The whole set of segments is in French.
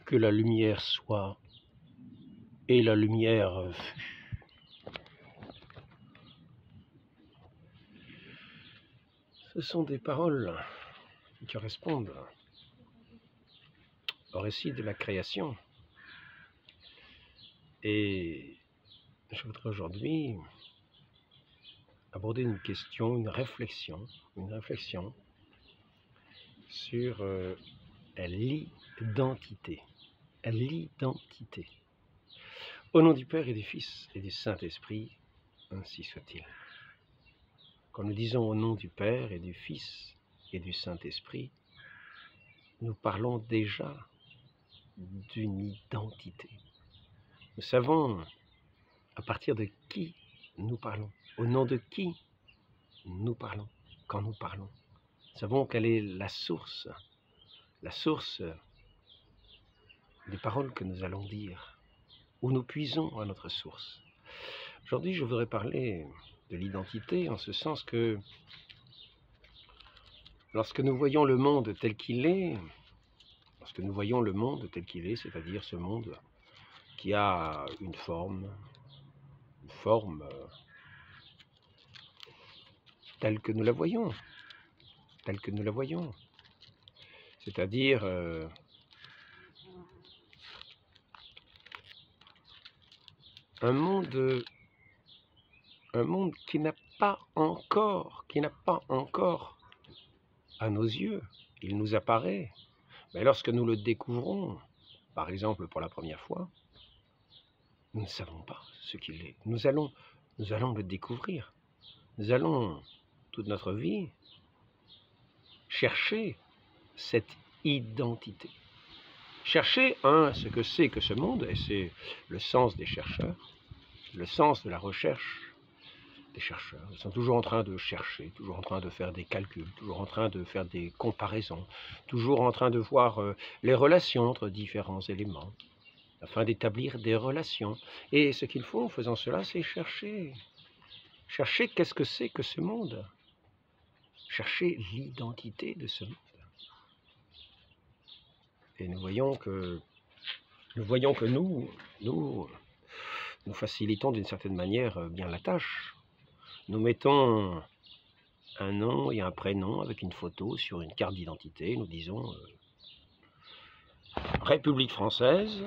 Que la lumière soit, et la lumière fut. Ce sont des paroles qui correspondent au récit de la création. Et je voudrais aujourd'hui aborder une question, une réflexion sur l'identité. L'identité. Au nom du Père et du Fils et du Saint-Esprit, ainsi soit-il. Quand nous disons au nom du Père et du Fils et du Saint-Esprit, nous parlons déjà d'une identité. Nous savons à partir de qui nous parlons, au nom de qui nous parlons, quand nous parlons. Nous savons quelle est la source des paroles que nous allons dire, où nous puisons à notre source. Aujourd'hui, je voudrais parler de l'identité en ce sens que lorsque nous voyons le monde tel qu'il est, c'est-à-dire ce monde qui a une forme telle que nous la voyons, c'est-à-dire un monde qui n'a pas encore à nos yeux, il nous apparaît, mais lorsque nous le découvrons, par exemple pour la première fois, nous ne savons pas ce qu'il est. Nous allons le découvrir. Nous allons, toute notre vie, chercher cette identité. Chercher, ce que c'est que ce monde, et c'est le sens des chercheurs, le sens de la recherche des chercheurs. Ils sont toujours en train de chercher, toujours en train de faire des calculs, toujours en train de faire des comparaisons, toujours en train de voir les relations entre différents éléments, afin d'établir des relations. Et ce qu'il faut en faisant cela, c'est chercher. Chercher qu'est-ce que c'est que ce monde. Chercher l'identité de ce monde. Et nous voyons que nous facilitons d'une certaine manière bien la tâche. Nous mettons un nom et un prénom avec une photo sur une carte d'identité. Nous disons République française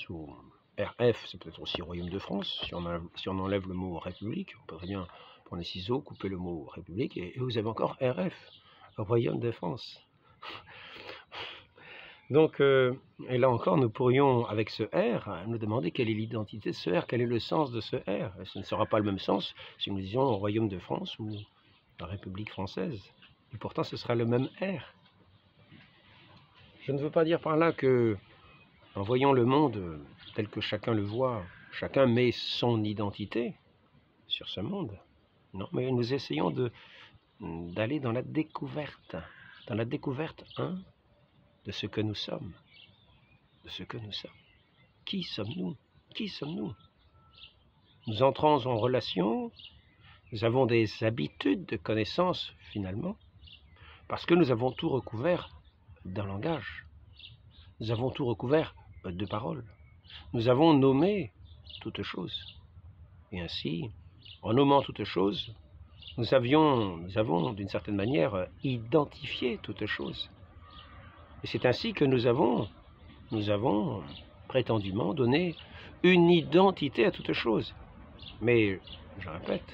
ou RF, c'est peut-être aussi Royaume de France. Si on enlève le mot République, on peut très bien prendre les ciseaux, couper le mot République et vous avez encore RF, Royaume de France. Donc, et là encore, nous pourrions, avec ce R, nous demander quelle est l'identité de ce R, quel est le sens de ce R. Et ce ne sera pas le même sens si nous disions Royaume de France ou la République française. Et pourtant, ce sera le même R. Je ne veux pas dire par là que, en voyant le monde tel que chacun le voit, chacun met son identité sur ce monde. Non, mais nous essayons d'aller dans la découverte. De ce que nous sommes. Qui sommes-nous? Nous entrons en relation, nous avons des habitudes de connaissance finalement, parce que nous avons tout recouvert d'un langage. Nous avons tout recouvert de paroles. Nous avons nommé toutes choses. Et ainsi, en nommant toutes choses, nous avons d'une certaine manière identifié toutes choses. Et c'est ainsi que nous avons prétendument donné une identité à toute chose. Mais, je répète,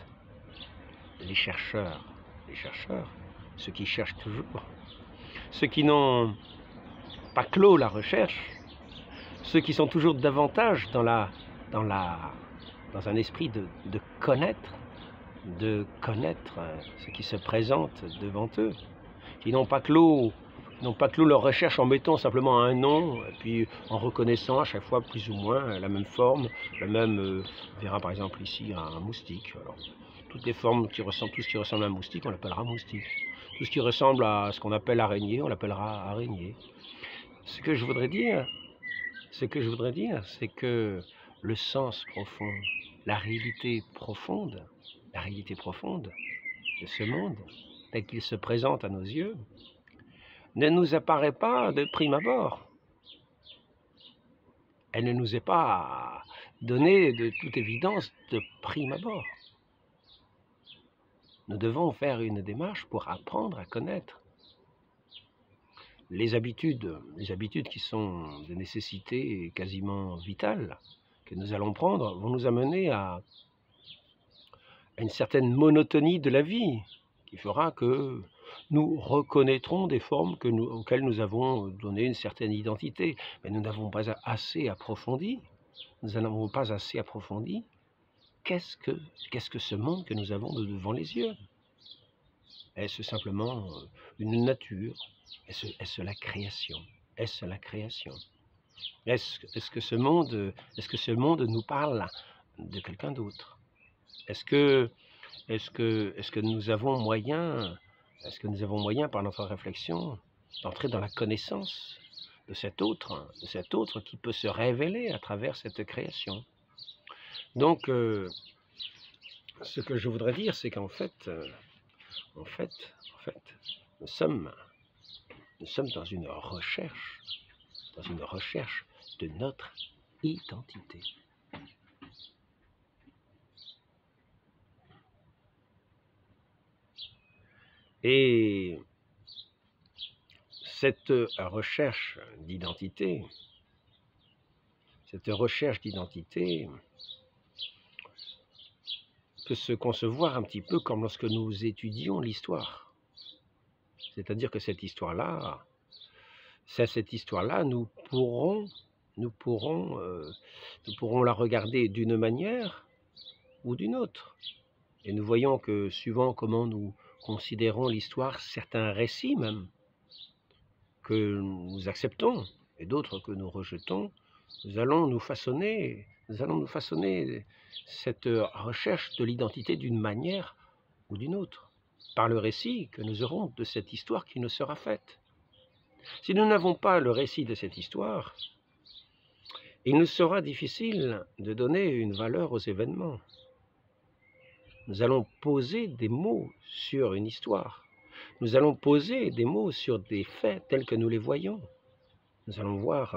les chercheurs, ceux qui cherchent toujours, ceux qui n'ont pas clos la recherche, ceux qui sont toujours davantage dans un esprit de connaître ce qui se présente devant eux, qui n'ont pas clos leur recherche en mettant simplement un nom, et puis en reconnaissant à chaque fois plus ou moins la même forme, on verra par exemple ici un moustique. Alors, toutes les formes tout ce qui ressemble à un moustique, on l'appellera moustique. Tout ce qui ressemble à ce qu'on appelle araignée, on l'appellera araignée. Ce que je voudrais dire, c'est que le sens profond, la réalité profonde de ce monde, tel qu'il se présente à nos yeux, ne nous apparaît pas de prime abord. elle ne nous est pas donnée de toute évidence de prime abord. Nous devons faire une démarche pour apprendre à connaître les habitudes qui sont des nécessités quasiment vitales que nous allons prendre, vont nous amener à une certaine monotonie de la vie, qui fera que nous reconnaîtrons des formes auxquelles nous avons donné une certaine identité, mais nous n'avons pas assez approfondi, qu'est-ce que ce monde que nous avons devant les yeux? Est-ce simplement une nature? Est-ce la création? Est-ce la création? Est-ce que ce monde nous parle de quelqu'un d'autre? Est-ce que nous avons moyen, par notre réflexion, d'entrer dans la connaissance de cet autre qui peut se révéler à travers cette création? Donc, ce que je voudrais dire, c'est qu'en fait, nous sommes dans une recherche de notre identité. Et cette recherche d'identité peut se concevoir un petit peu comme lorsque nous étudions l'histoire. C'est-à-dire que cette histoire-là, nous pourrons la regarder d'une manière ou d'une autre. Et nous voyons que suivant comment nous considérons l'histoire, certains récits même, que nous acceptons et d'autres que nous rejetons, nous allons nous façonner cette recherche de l'identité d'une manière ou d'une autre, par le récit que nous aurons de cette histoire qui nous sera faite. Si nous n'avons pas le récit de cette histoire, il nous sera difficile de donner une valeur aux événements. Nous allons poser des mots sur une histoire. Nous allons poser des mots sur des faits tels que nous les voyons. Nous allons voir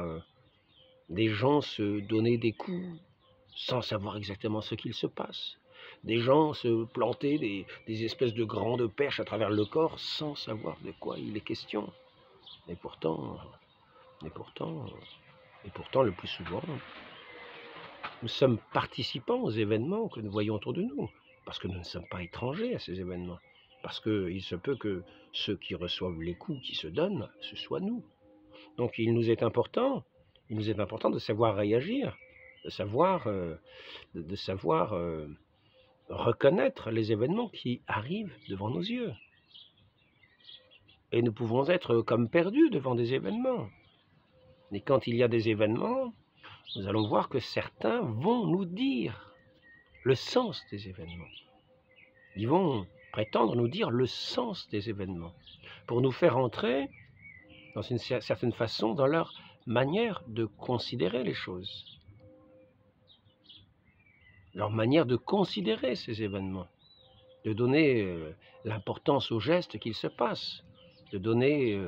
des gens se donner des coups sans savoir exactement ce qu'il se passe. Des gens se planter des espèces de grandes perches à travers le corps sans savoir de quoi il est question. Et pourtant, le plus souvent, nous sommes participants aux événements que nous voyons autour de nous, parce que nous ne sommes pas étrangers à ces événements, parce qu'il se peut que ceux qui reçoivent les coups qui se donnent, ce soit nous. Donc il nous est important de savoir réagir, de savoir reconnaître les événements qui arrivent devant nos yeux. Et nous pouvons être comme perdus devant des événements. Et quand il y a des événements, nous allons voir que certains vont nous dire le sens des événements. Ils vont prétendre nous dire le sens des événements, pour nous faire entrer, dans une certaine façon, dans leur manière de considérer les choses, leur manière de considérer ces événements, de donner l'importance aux gestes qu'il se passe, de donner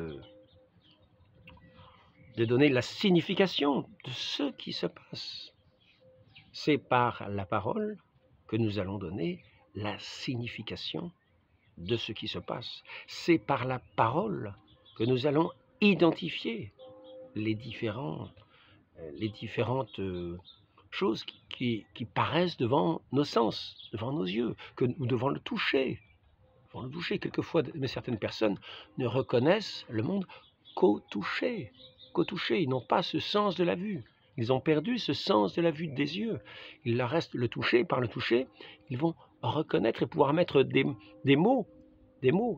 la signification de ce qui se passe. C'est par la parole que nous allons donner la signification de ce qui se passe. C'est par la parole que nous allons identifier les différentes choses qui paraissent devant nos sens, devant nos yeux, ou devant le toucher. Quelquefois, certaines personnes ne reconnaissent le monde qu'au toucher. Ils n'ont pas ce sens de la vue. Ils ont perdu ce sens de la vue des yeux. Il leur reste le toucher. Par le toucher, ils vont reconnaître et pouvoir mettre des mots.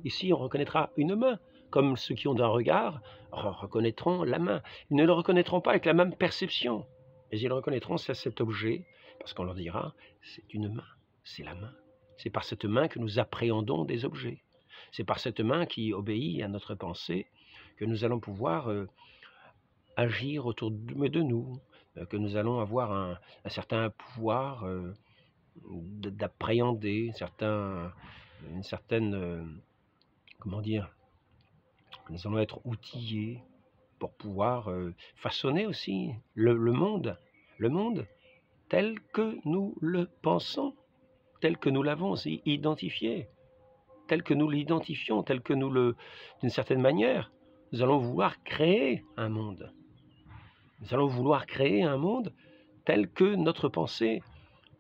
Ici, on reconnaîtra une main. Comme ceux qui ont un regard reconnaîtront la main. Ils ne le reconnaîtront pas avec la même perception. Mais ils reconnaîtront cet objet, parce qu'on leur dira, c'est une main, c'est la main. C'est par cette main que nous appréhendons des objets. C'est par cette main qui obéit à notre pensée que nous allons pouvoir agir autour de nous, que nous allons avoir un certain pouvoir d'appréhender, une certaine, comment dire, nous allons être outillés pour pouvoir façonner aussi le monde tel que nous le pensons, tel que nous l'avons identifié, tel que nous l'identifions, tel que d'une certaine manière, nous allons vouloir créer un monde. Nous allons vouloir créer un monde tel que notre pensée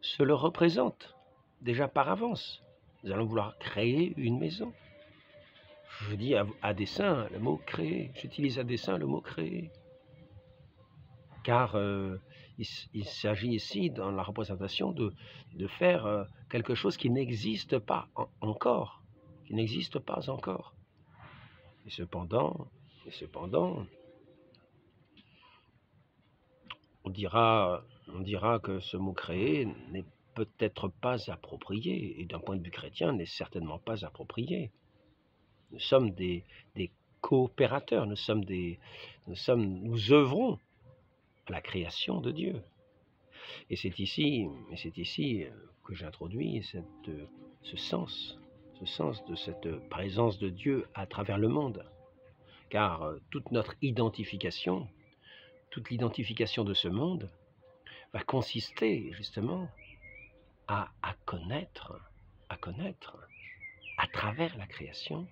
se le représente, déjà par avance. Nous allons vouloir créer une maison. Je dis à dessein le mot créer, j'utilise à dessein le mot créer, car il s'agit ici, dans la représentation, de faire quelque chose qui n'existe pas encore, qui n'existe pas encore. Et cependant, on dira que ce mot créer n'est peut-être pas approprié, et d'un point de vue chrétien, n'est certainement pas approprié. Nous sommes des coopérateurs, nous œuvrons à la création de Dieu. Et c'est ici que j'introduis ce sens de cette présence de Dieu à travers le monde. Car toute notre identification, toute l'identification de ce monde va consister justement à connaître à travers la création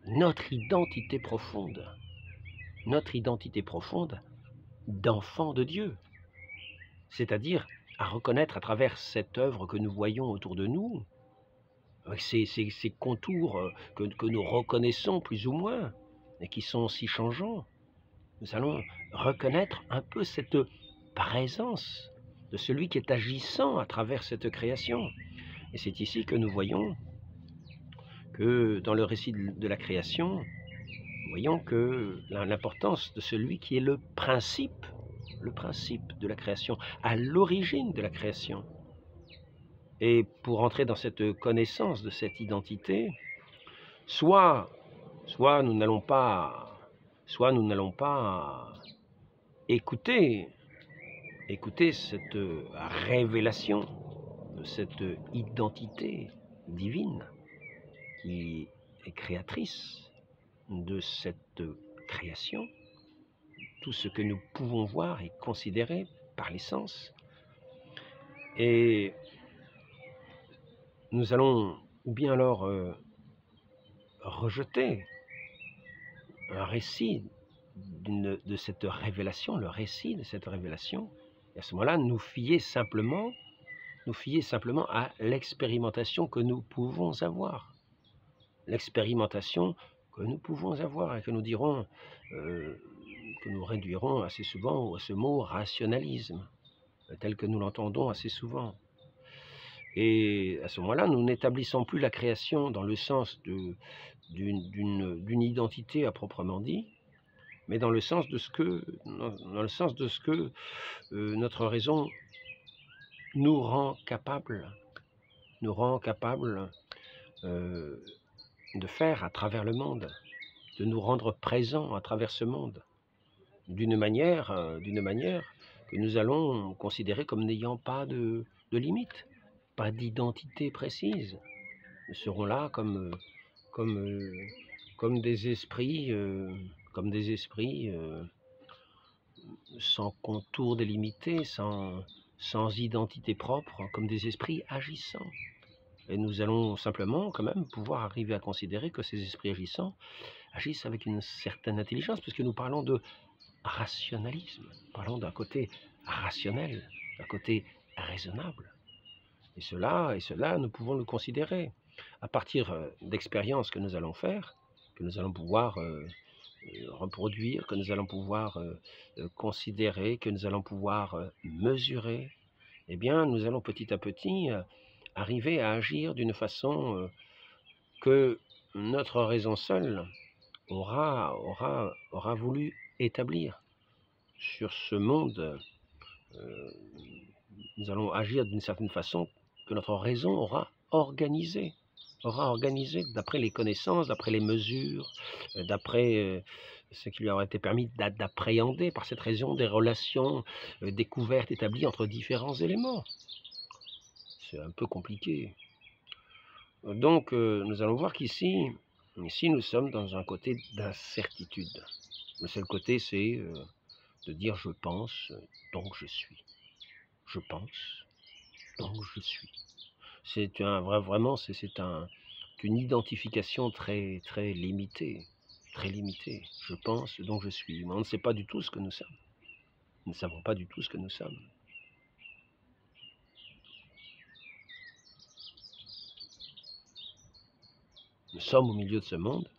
notre identité profonde d'enfant de Dieu, c'est-à-dire à reconnaître à travers cette œuvre que nous voyons autour de nous, avec ces contours que nous reconnaissons plus ou moins, et qui sont si changeants, nous allons reconnaître un peu cette présence de celui qui est agissant à travers cette création. Et c'est ici que nous voyons que dans le récit de la création, nous voyons que l'importance de celui qui est le principe de la création, à l'origine de la création. Et pour entrer dans cette connaissance de cette identité, soit nous n'allons pas écouter cette révélation de cette identité divine qui est créatrice de cette création, tout ce que nous pouvons voir et considérer par les sens. Et nous allons ou bien alors rejeter un récit de cette révélation, le récit de cette révélation, et à ce moment-là, nous fier simplement à l'expérimentation que nous pouvons avoir. L'expérimentation que nous pouvons avoir et que nous dirons, que nous réduirons assez souvent à ce mot rationalisme, tel que nous l'entendons assez souvent. Et à ce moment-là, nous n'établissons plus la création dans le sens d'une identité à proprement dit, mais dans le sens de ce que notre raison nous rend capable de faire à travers le monde, de nous rendre présents à travers ce monde, d'une manière que nous allons considérer comme n'ayant pas de limite, pas d'identité précise. Nous serons là comme des esprits, sans contour délimité, sans identité propre, comme des esprits agissants. Et nous allons simplement quand même pouvoir arriver à considérer que ces esprits agissants agissent avec une certaine intelligence, puisque nous parlons de rationalisme, nous parlons d'un côté rationnel, d'un côté raisonnable. Et cela, nous pouvons le considérer à partir d'expériences que nous allons faire, que nous allons pouvoir reproduire, que nous allons pouvoir considérer, que nous allons pouvoir mesurer. Eh bien, nous allons petit à petit arriver à agir d'une façon que notre raison seule aura voulu établir sur ce monde. Nous allons agir d'une certaine façon que notre raison aura organisé d'après les connaissances, d'après les mesures, d'après ce qui lui aura été permis d'appréhender par cette raison des relations découvertes, établies entre différents éléments. C'est un peu compliqué. Donc nous allons voir qu'ici, Ici, nous sommes dans un côté d'incertitude. Le seul côté, c'est de dire je pense, donc je suis. Je pense, donc je suis. C'est vraiment, une identification très, très limitée. Très limitée. Je pense, donc je suis. Mais on ne sait pas du tout ce que nous sommes. Nous ne savons pas du tout ce que nous sommes. Nous sommes au milieu de ce monde.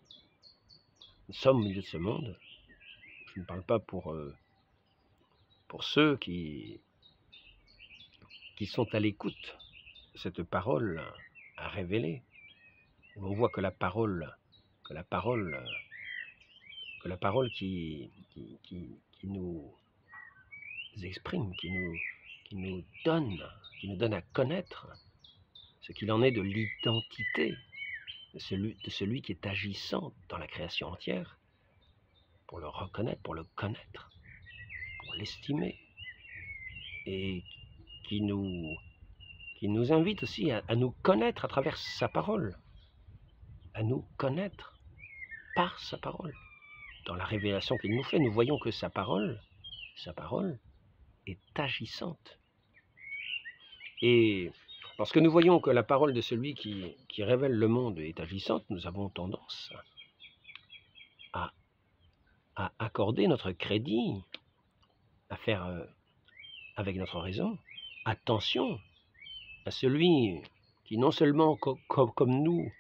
Nous sommes au milieu de ce monde. Je ne parle pas pour ceux qui sont à l'écoute de cette parole à révéler. On voit que la parole qui nous exprime, qui nous donne à connaître ce qu'il en est de l'identité de celui qui est agissant dans la création entière, pour le reconnaître, pour le connaître, pour l'estimer, et qui nous invite aussi à nous connaître à travers sa parole, à nous connaître par sa parole. Dans la révélation qu'il nous fait, nous voyons que sa parole est agissante. Et lorsque nous voyons que la parole de celui qui révèle le monde est agissante, nous avons tendance à accorder notre crédit, à faire avec notre raison attention à celui qui non seulement comme nous,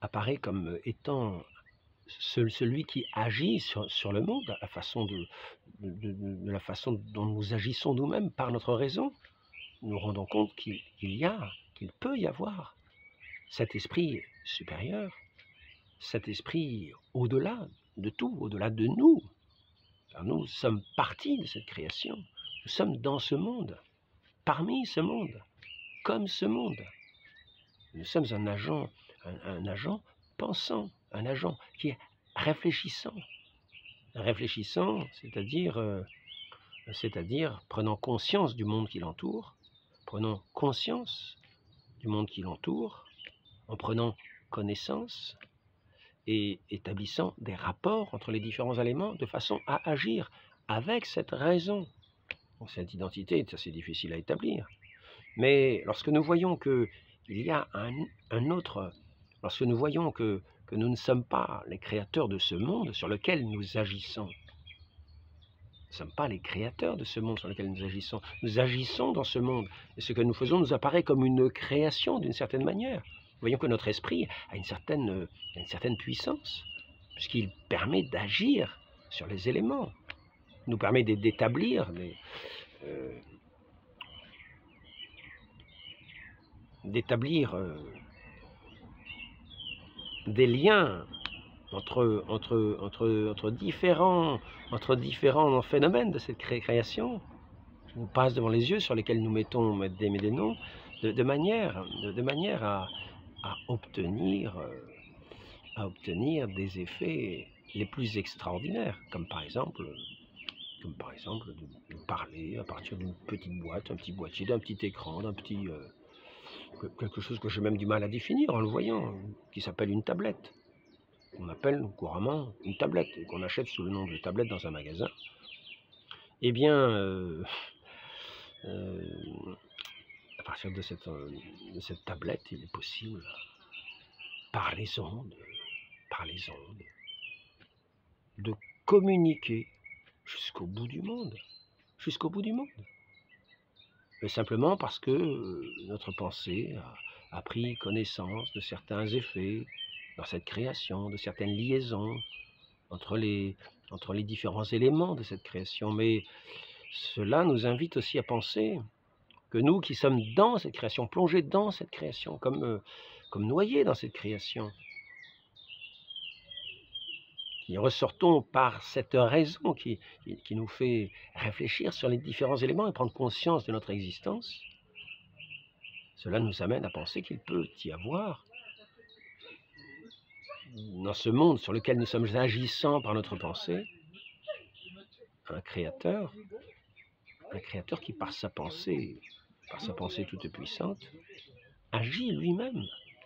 apparaît comme étant celui qui agit sur le monde, la façon la façon dont nous agissons nous-mêmes par notre raison, nous rendons compte qu'il peut y avoir cet esprit supérieur, cet esprit au-delà de tout, au-delà de nous. Car nous sommes partie de cette création, nous sommes dans ce monde, parmi ce monde, comme ce monde. Nous sommes un agent pensant, un agent qui est réfléchissant, c'est-à-dire prenant conscience du monde qui l'entoure, en prenant connaissance et établissant des rapports entre les différents éléments de façon à agir avec cette raison. Donc, cette identité est assez difficile à établir. Mais lorsque nous voyons qu'il y a un autre, lorsque nous voyons que nous ne sommes pas les créateurs de ce monde sur lequel nous agissons, nous ne sommes pas les créateurs de ce monde sur lequel nous agissons dans ce monde, et ce que nous faisons nous apparaît comme une création d'une certaine manière. Nous voyons que notre esprit a une certaine puissance, puisqu'il permet d'agir sur les éléments, nous permet d'établir des liens entre différents phénomènes de cette création. Je nous passe devant les yeux sur lesquels nous mettons des noms, de manière à obtenir des effets les plus extraordinaires, comme par exemple de parler à partir d'une petite boîte, un petit boîtier, d'un petit écran, quelque chose que j'ai même du mal à définir en le voyant, qui s'appelle une tablette. On appelle couramment une tablette, et qu'on achète sous le nom de tablette dans un magasin. Eh bien, à partir de cette tablette, il est possible, par les ondes, de communiquer jusqu'au bout du monde. Mais simplement parce que notre pensée a pris connaissance de certains effets dans cette création, de certaines liaisons entre les différents éléments de cette création. Mais cela nous invite aussi à penser que nous qui sommes dans cette création, plongés dans cette création, comme noyés dans cette création, qui ressortons par cette raison qui nous fait réfléchir sur les différents éléments et prendre conscience de notre existence, cela nous amène à penser qu'il peut y avoir dans ce monde sur lequel nous sommes agissants par notre pensée, un créateur qui par sa pensée toute puissante, agit lui-même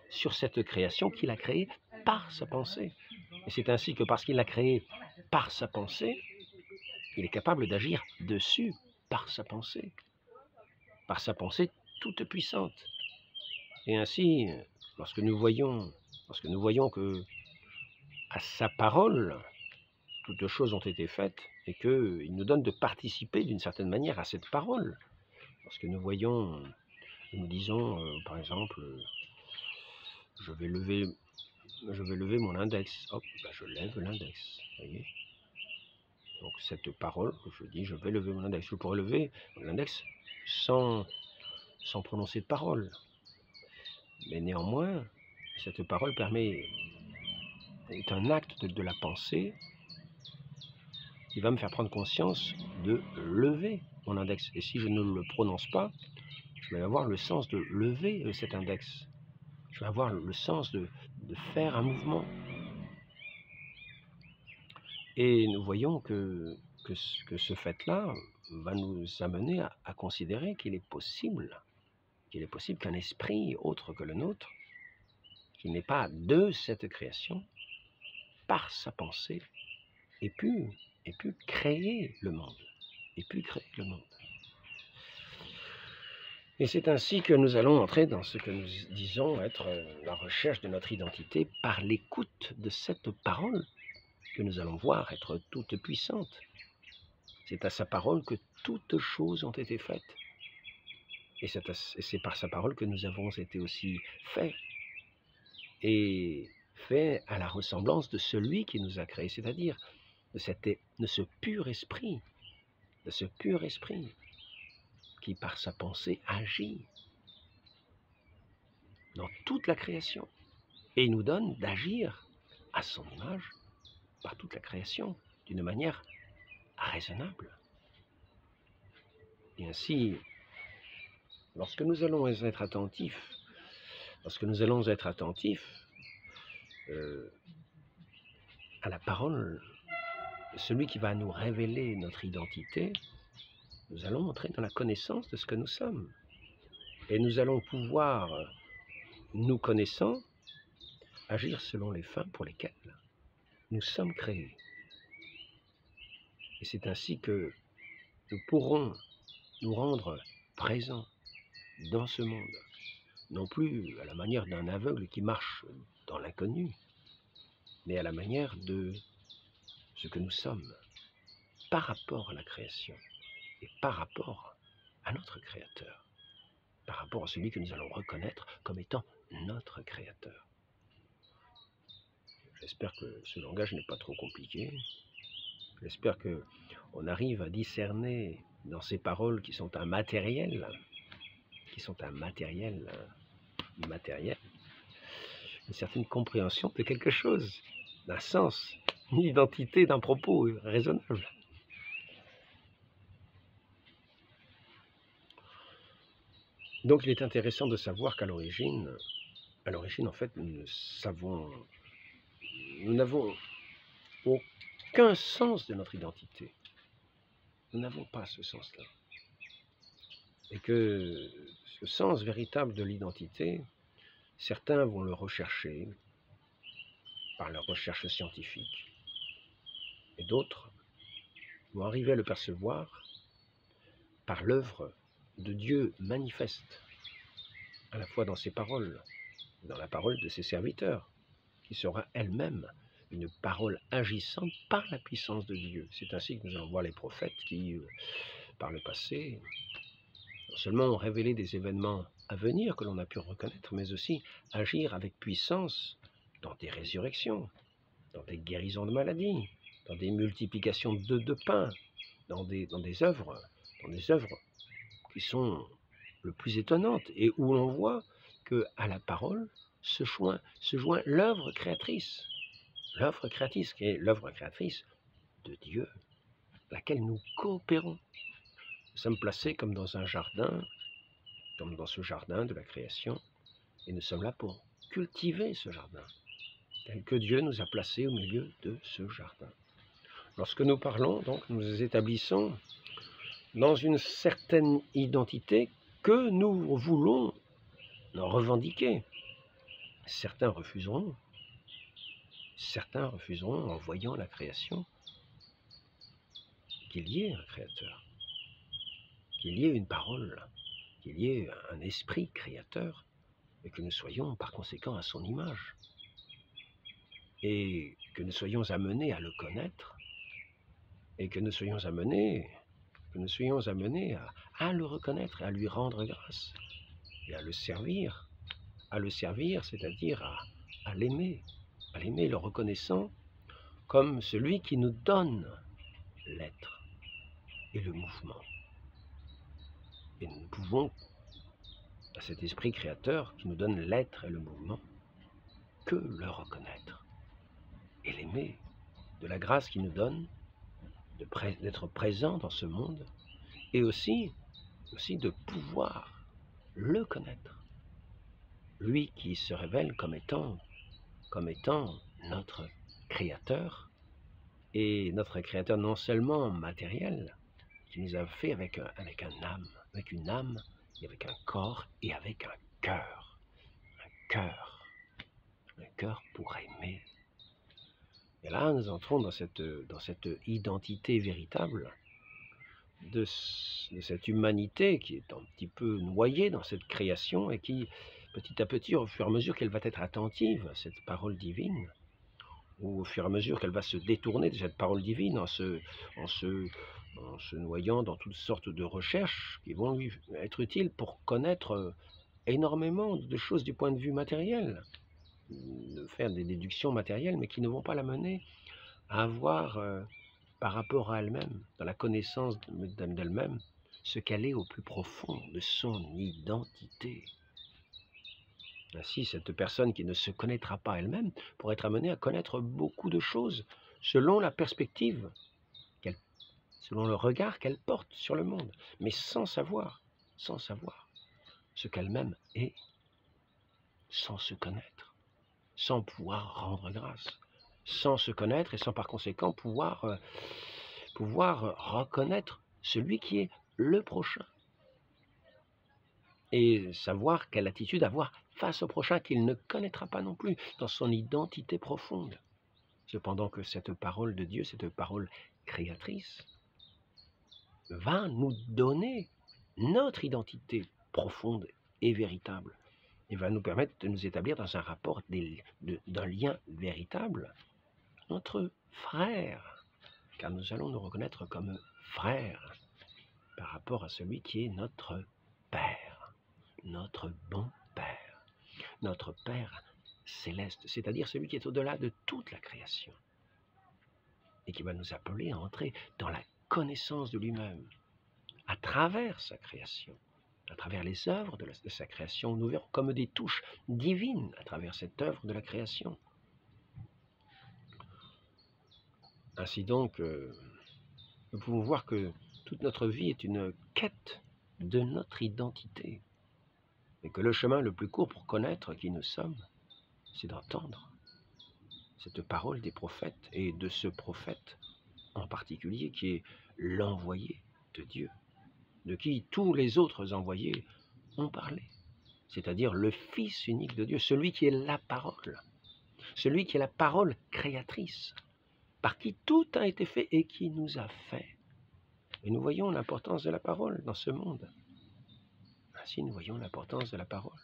sur cette création qu'il a créée par sa pensée. Et c'est ainsi que parce qu'il l'a créée par sa pensée, il est capable d'agir dessus par sa pensée toute puissante. Et ainsi, lorsque nous voyons que à sa parole, toutes choses ont été faites, et qu'il nous donne de participer d'une certaine manière à cette parole. Lorsque nous disons, par exemple, je vais lever mon index, hop, ben je lève l'index, voyez. Donc cette parole, je dis, je vais lever mon index, je pourrais lever l'index sans prononcer de parole. Mais néanmoins, cette parole est un acte de la pensée qui va me faire prendre conscience de lever mon index. Et si je ne le prononce pas, je vais avoir le sens de lever cet index. Je vais avoir le sens de faire un mouvement. Et nous voyons que ce fait-là va nous amener à considérer qu'il est possible qu'un esprit autre que le nôtre, qui n'est pas de cette création, par sa pensée, ait pu créer le monde. Et c'est ainsi que nous allons entrer dans ce que nous disons être la recherche de notre identité par l'écoute de cette parole que nous allons voir être toute puissante. C'est à sa parole que toutes choses ont été faites. Et c'est par sa parole que nous avons été aussi faits. Et faits à la ressemblance de celui qui nous a créés, c'est-à-dire de ce pur esprit, qui par sa pensée agit dans toute la création et nous donne d'agir à son image par toute la création d'une manière raisonnable. Et ainsi, lorsque nous allons être attentifs à la parole, celui qui va nous révéler notre identité, nous allons entrer dans la connaissance de ce que nous sommes. Et nous allons pouvoir, nous connaissant, agir selon les fins pour lesquelles nous sommes créés. Et c'est ainsi que nous pourrons nous rendre présents dans ce monde, non plus à la manière d'un aveugle qui marche dans l'inconnu, mais à la manière de ce que nous sommes par rapport à la création et par rapport à notre Créateur, par rapport à celui que nous allons reconnaître comme étant notre Créateur. J'espère que ce langage n'est pas trop compliqué. J'espère qu'on arrive à discerner dans ces paroles qui sont un matériel, une certaine compréhension de quelque chose, d'un sens, une identité, d'un propos raisonnable. Donc il est intéressant de savoir qu'à l'origine, en fait, nous n'avons aucun sens de notre identité. Nous n'avons pas ce sens-là. Et que ce sens véritable de l'identité, certains vont le rechercher par leur recherche scientifique, et d'autres vont arriver à le percevoir par l'œuvre de Dieu manifeste, à la fois dans ses paroles, dans la parole de ses serviteurs, qui sera elle-même une parole agissante par la puissance de Dieu. C'est ainsi que nous allons voir les prophètes qui, par le passé, non seulement ont révélé des événements à venir que l'on a pu reconnaître, mais aussi agir avec puissance dans des résurrections, dans des guérisons de maladies, dans des multiplications de pain, dans des œuvres qui sont le plus étonnantes et où l'on voit qu'à la parole se joint l'œuvre créatrice qui est l'œuvre créatrice de Dieu, laquelle nous coopérons. Nous sommes placés comme dans un jardin, comme dans ce jardin de la création, et nous sommes là pour cultiver ce jardin, tel que Dieu nous a placés au milieu de ce jardin. Lorsque nous parlons, donc, nous établissons dans une certaine identité que nous voulons revendiquer. Certains refuseront en voyant la création qu'il y ait un créateur, qu'il y ait une parole, qu'il y ait un esprit créateur, et que nous soyons par conséquent à son image, et que nous soyons amenés à le connaître, et que nous soyons amenés à le reconnaître, et à lui rendre grâce, et à le servir, c'est-à-dire à l'aimer, le reconnaissant comme celui qui nous donne l'être et le mouvement. Et nous ne pouvons, à cet esprit créateur qui nous donne l'être et le mouvement, que le reconnaître et l'aimer, de la grâce qu'il nous donne d'être présent dans ce monde, et aussi de pouvoir le connaître, lui qui se révèle comme étant notre créateur, et notre créateur non seulement matériel, qui nous a fait avec une âme et avec un corps et avec un cœur, un cœur pour aimer. Et là, nous entrons dans cette identité véritable de cette humanité qui est un petit peu noyée dans cette création et qui, petit à petit, au fur et à mesure qu'elle va être attentive à cette parole divine, ou au fur et à mesure qu'elle va se détourner de cette parole divine en se noyant dans toutes sortes de recherches qui vont lui être utiles pour connaître énormément de choses du point de vue matériel, de faire des déductions matérielles, mais qui ne vont pas la mener à avoir, par rapport à elle-même, dans la connaissance d'elle-même, ce qu'elle est au plus profond de son identité. Ainsi, cette personne qui ne se connaîtra pas elle-même pourrait être amenée à connaître beaucoup de choses selon la perspective, selon le regard qu'elle porte sur le monde, mais sans savoir ce qu'elle-même est, sans se connaître, sans pouvoir rendre grâce, sans se connaître et sans par conséquent pouvoir reconnaître celui qui est le prochain, et savoir quelle attitude avoir face au prochain qu'il ne connaîtra pas non plus dans son identité profonde. Cependant que cette parole de Dieu, cette parole créatrice, va nous donner notre identité profonde et véritable, et va nous permettre de nous établir dans un rapport, d'un lien véritable entre frères, car nous allons nous reconnaître comme frères par rapport à celui qui est notre Père, notre bon Père, notre Père céleste, c'est-à-dire celui qui est au-delà de toute la création, et qui va nous appeler à entrer dans la connaissance de lui-même, à travers sa création, à travers les œuvres de sa création. Nous verrons comme des touches divines à travers cette œuvre de la création. Ainsi donc, nous pouvons voir que toute notre vie est une quête de notre identité, et que le chemin le plus court pour connaître qui nous sommes, c'est d'entendre cette parole des prophètes, et de ce prophète en particulier qui est l'envoyé de Dieu, de qui tous les autres envoyés ont parlé, c'est-à-dire le Fils unique de Dieu, celui qui est la parole créatrice, par qui tout a été fait et qui nous a fait. Et nous voyons l'importance de la parole dans ce monde. Ainsi, nous voyons l'importance de la parole.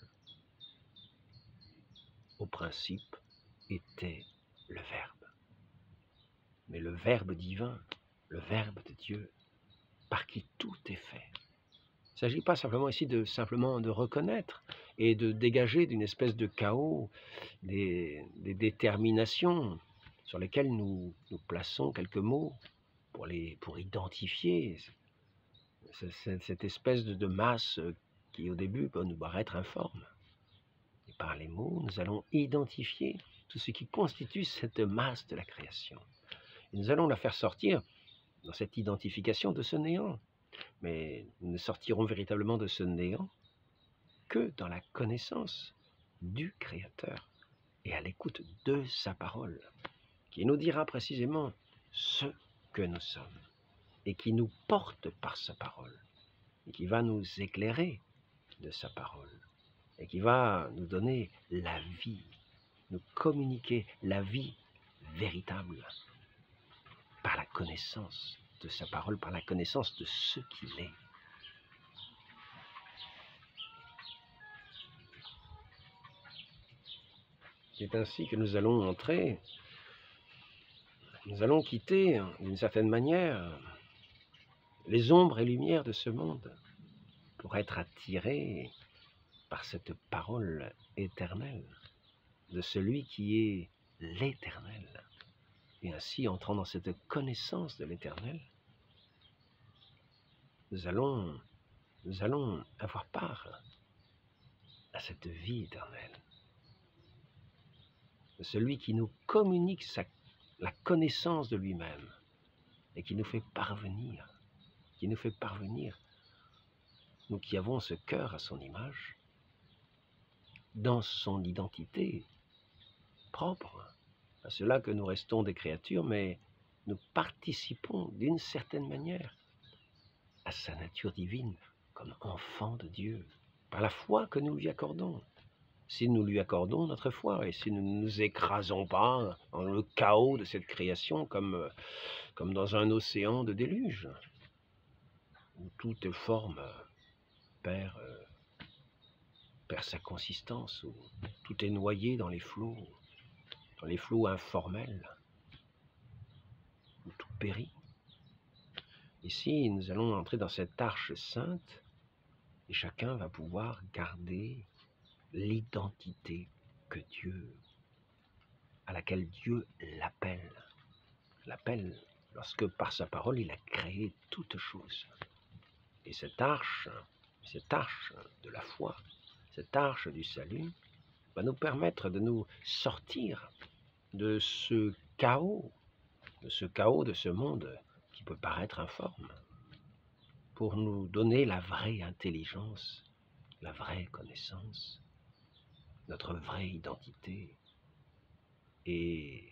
Au principe était le Verbe. Mais le Verbe divin, le Verbe de Dieu, par qui tout est fait. Il ne s'agit pas simplement ici de reconnaître et de dégager d'une espèce de chaos des déterminations sur lesquelles nous plaçons quelques mots pour identifier cette espèce de masse qui au début peut nous paraître informe. Et par les mots, nous allons identifier tout ce qui constitue cette masse de la création. Et nous allons la faire sortir dans cette identification de ce néant. Mais nous ne sortirons véritablement de ce néant que dans la connaissance du Créateur et à l'écoute de sa parole, qui nous dira précisément ce que nous sommes et qui nous porte par sa parole et qui va nous éclairer de sa parole. et qui va nous donner la vie, nous communiquer la vie véritable par la connaissance de sa parole, par la connaissance de ce qu'il est. C'est ainsi que nous allons entrer, nous allons quitter, d'une certaine manière, les ombres et lumières de ce monde pour être attirés par cette parole éternelle de celui qui est l'éternel. Et ainsi, entrant dans cette connaissance de l'éternel, nous allons avoir part à cette vie éternelle, de celui qui nous communique la connaissance de lui-même et qui nous fait parvenir, nous qui avons ce cœur à son image, dans son identité propre, à cela que nous restons des créatures, mais nous participons d'une certaine manière à sa nature divine comme enfants de Dieu, par la foi que nous lui accordons. Si nous lui accordons notre foi et si nous ne nous écrasons pas dans le chaos de cette création comme dans un océan de déluge, où toute forme perd sa consistance, où tout est noyé dans les flots informels, où tout périt. Ici, nous allons entrer dans cette arche sainte et chacun va pouvoir garder l'identité que Dieu, à laquelle Dieu l'appelle lorsque par sa parole il a créé toutes choses. Et cette arche de la foi, cette arche du salut, va nous permettre de nous sortir de ce chaos, de ce monde qui peut paraître informe, pour nous donner la vraie intelligence, la vraie connaissance, notre vraie identité et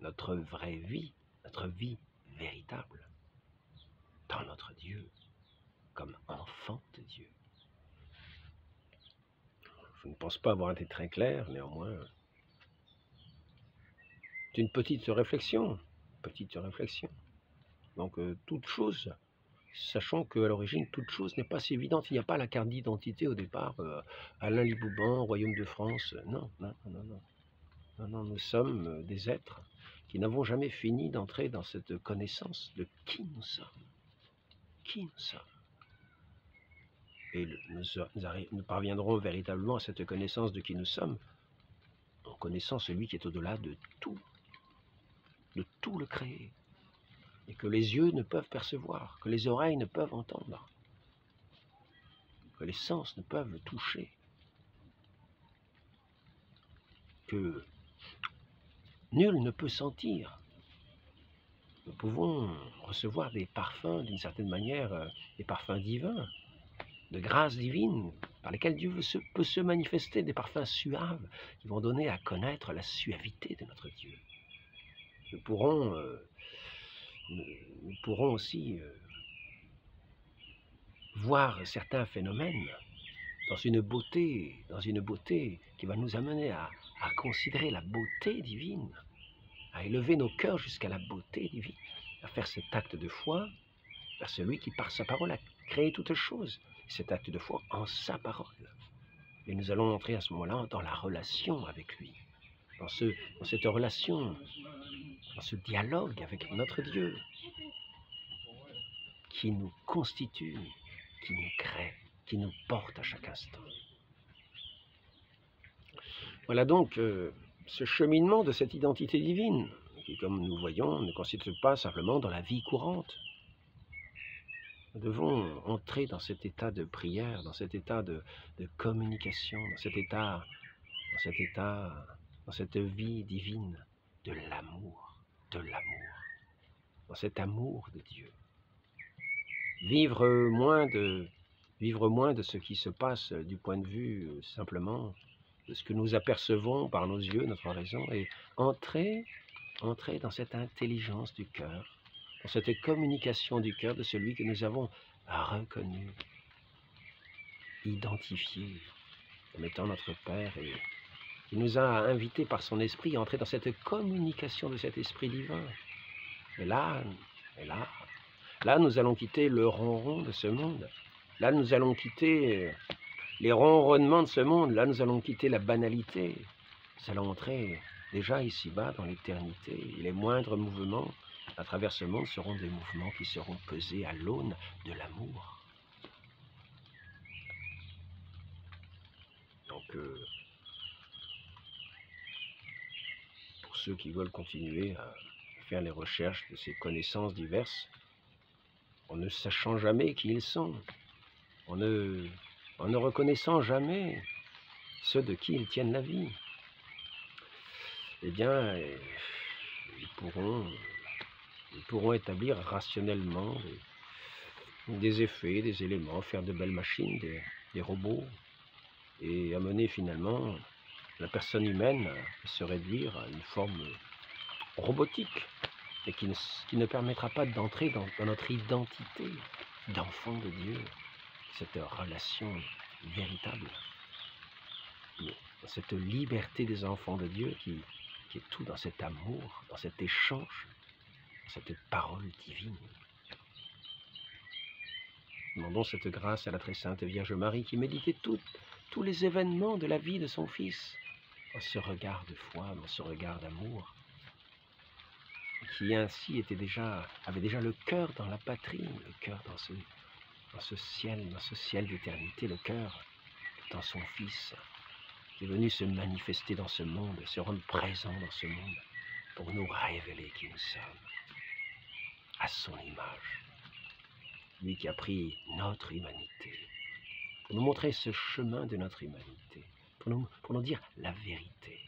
notre vraie vie, notre vie véritable dans notre Dieu, comme enfant de Dieu. Je ne pense pas avoir été très clair, néanmoins. C'est une petite réflexion. Donc, toute chose, sachant qu'à l'origine, toute chose n'est pas si évidente. Il n'y a pas la carte d'identité au départ. Alain Libouban, Royaume de France. Non, nous sommes des êtres qui n'avons jamais fini d'entrer dans cette connaissance de qui nous sommes. Et nous parviendrons véritablement à cette connaissance de qui nous sommes en connaissant celui qui est au-delà de tout le créé, et que les yeux ne peuvent percevoir, que les oreilles ne peuvent entendre, que les sens ne peuvent toucher, que nul ne peut sentir. Nous pouvons recevoir des parfums, d'une certaine manière, des parfums divins, de grâce divine, par lesquels Dieu peut se manifester, des parfums suaves, qui vont donner à connaître la suavité de notre Dieu. Nous pourrons aussi voir certains phénomènes dans une beauté qui va nous amener à considérer la beauté divine, à élever nos cœurs jusqu'à la beauté divine, à faire cet acte de foi vers celui qui, par sa parole, a créé toutes choses, cet acte de foi en sa parole. Et nous allons entrer à ce moment-là dans la relation avec lui, dans cette relation, dans ce dialogue avec notre Dieu, qui nous constitue, qui nous crée, qui nous porte à chaque instant. Voilà donc ce cheminement de cette identité divine, qui, comme nous voyons, ne consiste pas simplement dans la vie courante. Nous devons entrer dans cet état de prière, dans cet état de communication, dans cette vie divine de l'amour, dans cet amour de Dieu. Vivre moins de ce qui se passe du point de vue simplement de ce que nous apercevons par nos yeux, notre raison, et entrer dans cette intelligence du cœur, dans cette communication du cœur de celui que nous avons reconnu, identifié, comme étant notre Père, et il nous a invités par son Esprit à entrer dans cette communication de cet Esprit divin. Et là, là, nous allons quitter le ronron de ce monde. Là, nous allons quitter les ronronnements de ce monde. Là, nous allons quitter la banalité. Nous allons entrer déjà ici-bas dans l'éternité. Et les moindres mouvements à travers ce monde seront des mouvements qui seront pesés à l'aune de l'amour. Donc, pour ceux qui veulent continuer à faire les recherches de ces connaissances diverses, en ne sachant jamais qui ils sont, en ne reconnaissant jamais ceux de qui ils tiennent la vie, eh bien, ils pourront établir rationnellement des effets, des éléments, faire de belles machines, des robots, et amener finalement la personne humaine à se réduire à une forme robotique, et qui ne permettra pas d'entrer dans notre identité d'enfant de Dieu, cette relation véritable, cette liberté des enfants de Dieu qui est tout dans cet amour, dans cet échange, dans cette parole divine. Demandons cette grâce à la très sainte Vierge Marie qui méditait tous les événements de la vie de son Fils dans ce regard de foi, dans ce regard d'amour, qui ainsi avait déjà le cœur dans la patrie, le cœur dans ce ciel d'éternité, le cœur dans son Fils, qui est venu se manifester dans ce monde, se rendre présent dans ce monde, pour nous révéler qui nous sommes, à son image. Lui qui a pris notre humanité, pour nous montrer ce chemin de notre humanité, pour nous dire la vérité,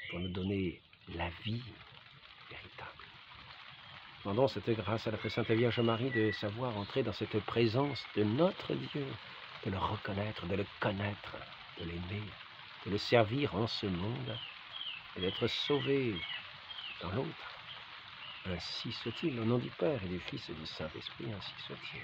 pour nous donner la vie véritable. Demandons cette grâce à la très sainte Vierge Marie de savoir entrer dans cette présence de notre Dieu, de le reconnaître, de le connaître, de l'aimer, de le servir en ce monde et d'être sauvé dans l'autre. Ainsi soit-il, au nom du Père et du Fils et du Saint-Esprit, ainsi soit-il.